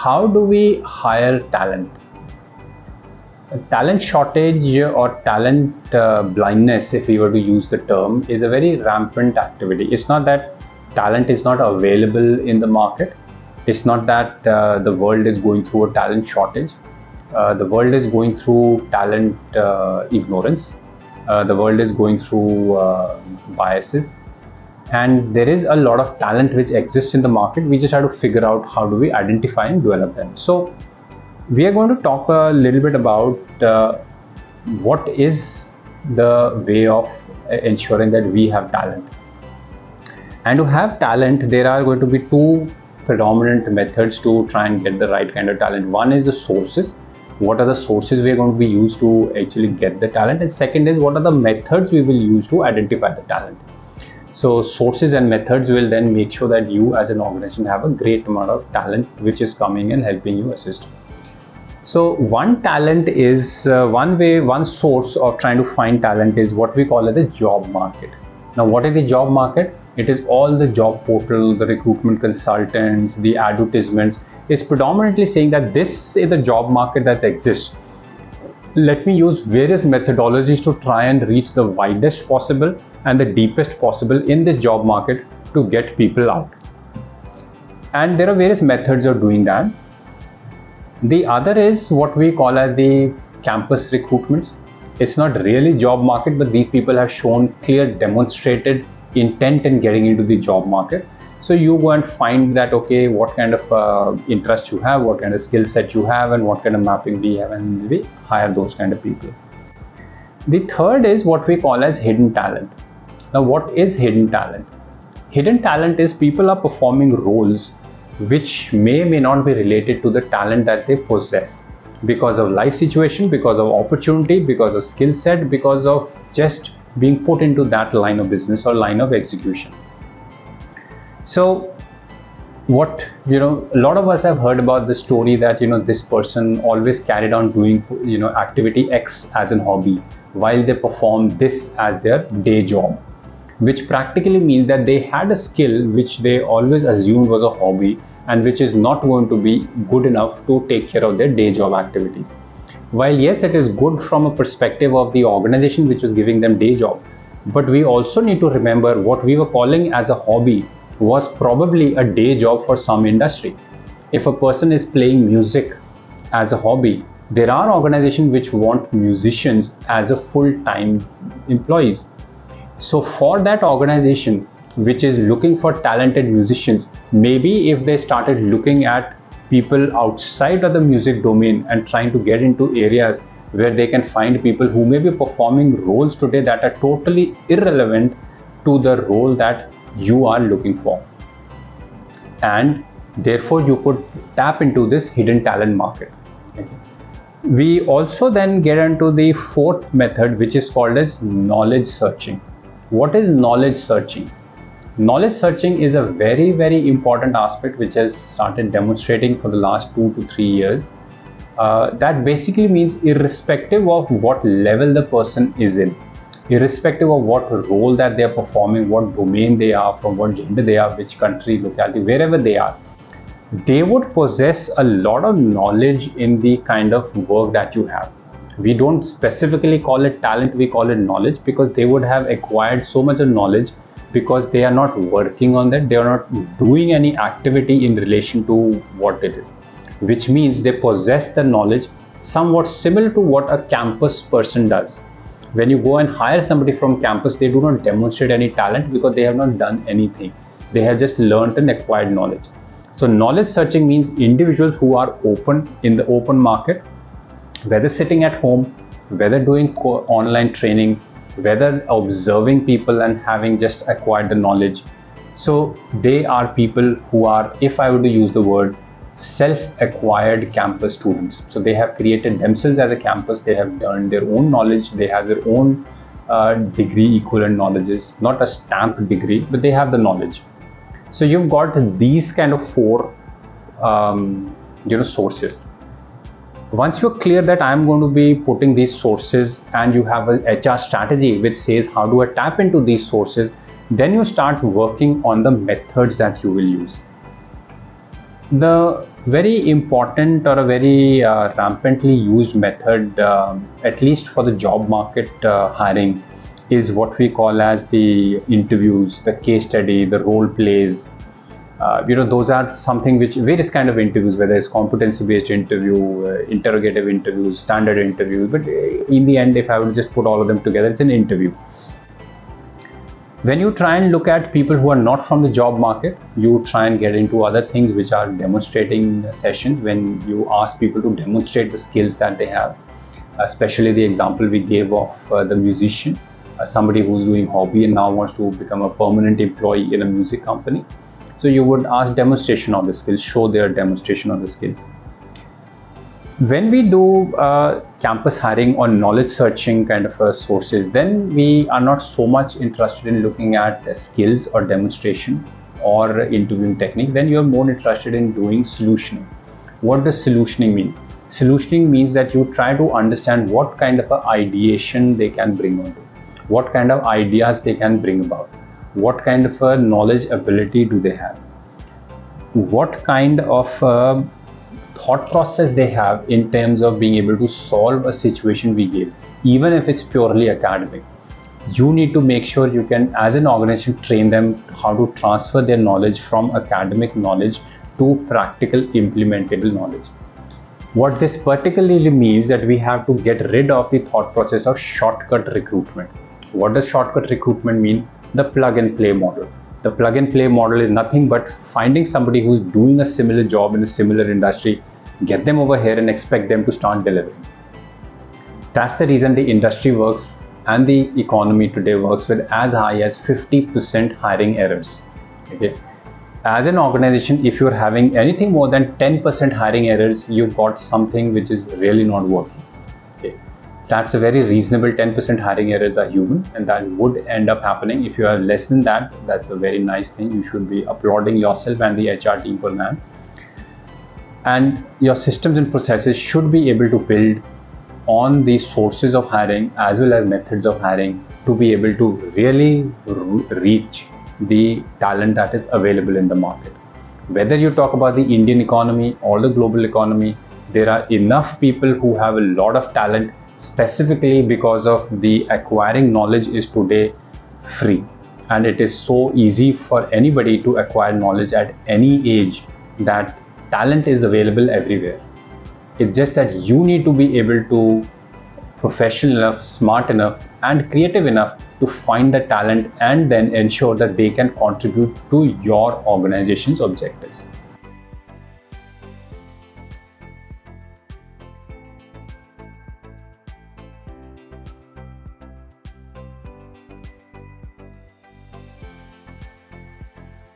how do we hire talent? Talent shortage or talent blindness, if we were to use the term, is a very rampant activity. It's not that talent is not available in the market. It's not that the world is going through a talent shortage. The world is going through talent ignorance. The world is going through biases. And there is a lot of talent which exists in the market. We just have to figure out how do we identify and develop them. So we are going to talk a little bit about what is the way of ensuring that we have talent. And to have talent, there are going to be two predominant methods to try and get the right kind of talent. One is the sources. What are the sources we are going to be used to actually get the talent? And second is what are the methods we will use to identify the talent. So sources and methods will then make sure that you as an organization have a great amount of talent which is coming and helping you assist. So one talent is one source of trying to find talent is what we call as the job market. Now what is the job market? It is all the job portal, the recruitment consultants, the advertisements. It's predominantly saying that this is the job market that exists. Let me use various methodologies to try and reach the widest possible and the deepest possible in the job market to get people out. And there are various methods of doing that. The other is what we call as the campus recruitments. It's not really job market, but these people have shown clear demonstrated intent in getting into the job market. So you go and find that, okay, what kind of interest you have, what kind of skill set you have, and what kind of mapping we have, and we hire those kind of people. The third is what we call as hidden talent. Now, what is hidden talent? Hidden talent is people are performing roles which may not be related to the talent that they possess because of life situation, because of opportunity, because of skill set, because of just being put into that line of business or line of execution. So what, a lot of us have heard about the story that, this person always carried on doing, activity X as an hobby while they perform this as their day job, which practically means that they had a skill which they always assumed was a hobby and which is not going to be good enough to take care of their day job activities. While yes, it is good from a perspective of the organization which was giving them day job, but we also need to remember what we were calling as a hobby was probably a day job for some industry. If a person is playing music as a hobby, there are organizations which want musicians as a full-time employees. So for that organization which is looking for talented musicians, maybe if they started looking at people outside of the music domain and trying to get into areas where they can find people who may be performing roles today that are totally irrelevant to the role that you are looking for, and therefore you could tap into this hidden talent market. Okay. We also then get into the fourth method, which is called as knowledge searching. What is knowledge searching? Knowledge searching is a very, very important aspect which has started demonstrating for the last 2 to 3 years. That basically means irrespective of what level the person is in, irrespective of what role that they are performing, what domain they are, from what gender they are, which country, locality, wherever they are, they would possess a lot of knowledge in the kind of work that you have. We don't specifically call it talent, we call it knowledge, because they would have acquired so much of knowledge because they are not working on that, they are not doing any activity in relation to what it is, which means they possess the knowledge somewhat similar to what a campus person does. When you go and hire somebody from campus, they do not demonstrate any talent because they have not done anything. They have just learned and acquired knowledge. So knowledge searching means individuals who are open in the open market, whether sitting at home, whether doing online trainings, whether observing people and having just acquired the knowledge. So they are people who are, if I were to use the word, self-acquired campus students. So they have created themselves as a campus, they have learned their own knowledge, they have their own degree equivalent knowledges, not a stamped degree, but they have the knowledge. So you've got these kind of four sources. Once you're clear that I'm going to be putting these sources and you have a HR strategy which says how do I tap into these sources, then you start working on the methods that you will use. The very important or a very rampantly used method, at least for the job market hiring, is what we call as the interviews, the case study, the role plays. Those are something which various kind of interviews, whether it's competency-based interview, interrogative interviews, standard interviews. But in the end, if I would just put all of them together, it's an interview. When you try and look at people who are not from the job market, you try and get into other things which are demonstrating sessions. When you ask people to demonstrate the skills that they have, especially the example we gave of the musician, somebody who's doing hobby and now wants to become a permanent employee in a music company. So you would ask demonstration of the skills, show their demonstration of the skills. When we do campus hiring or knowledge searching kind of sources, then we are not so much interested in looking at skills or demonstration or interviewing technique. Then you're more interested in doing solutioning. What does solutioning mean? Solutioning means that you try to understand what kind of ideation they can bring on, what kind of ideas they can bring about, what kind of knowledge ability do they have, what kind of thought process they have in terms of being able to solve a situation we give, even if it's purely academic. You need to make sure you can, as an organization, train them how to transfer their knowledge from academic knowledge to practical implementable knowledge. What this particularly means that we have to get rid of the thought process of shortcut recruitment. What does shortcut recruitment mean? The plug and play model. The plug and play model is nothing but finding somebody who's doing a similar job in a similar industry, get them over here and expect them to start delivering. That's the reason the industry works and the economy today works with as high as 50% hiring errors. Okay. As an organization, if you're having anything more than 10% hiring errors, you've got something which is really not working. Okay. That's a very reasonable 10% hiring errors are human, and that would end up happening. If you are less than that, that's a very nice thing. You should be applauding yourself and the HR team for that. And your systems and processes should be able to build on the sources of hiring as well as methods of hiring to be able to really reach the talent that is available in the market. Whether you talk about the Indian economy or the global economy, there are enough people who have a lot of talent, specifically because of the acquiring knowledge is today free, and it is so easy for anybody to acquire knowledge at any age that talent is available everywhere. It's just that you need to be able to professional enough, smart enough and creative enough to find the talent and then ensure that they can contribute to your organization's objectives.